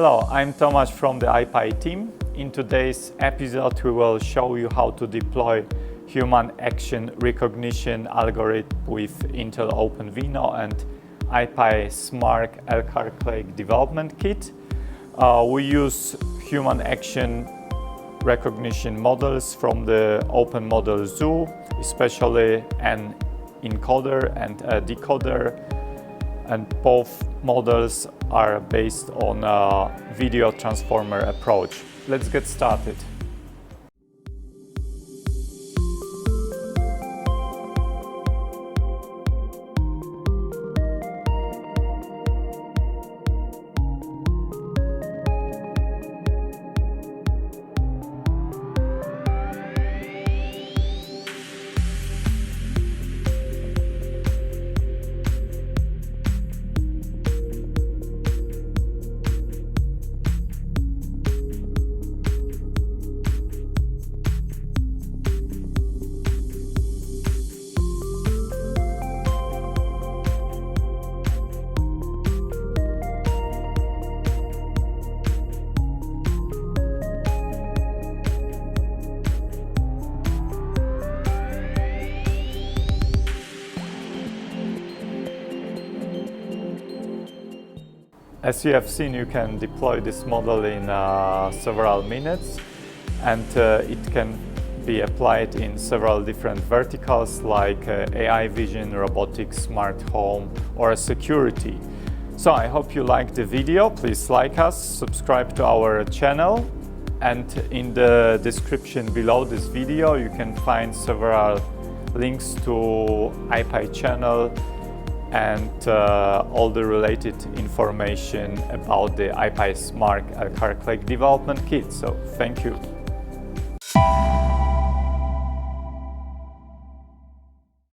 Hello, I'm Tomasz from the IPy team. In today's episode, we will show you how to deploy human action recognition algorithm with Intel OpenVINO and IPy SMARC LCAR development kit. We use human action recognition models from the Open Model Zoo, especially an encoder and a decoder, and both models are based on a video transformer approach. Let's get started. As you have seen, you can deploy this model in several minutes, and it can be applied in several different verticals like AI vision, robotics, smart home, or security. So I hope you liked the video. Please like us, subscribe to our channel, and in the description below this video you can find several links to IPy channel and all the related information about the IPy SMARC LCAR development kit. So thank you.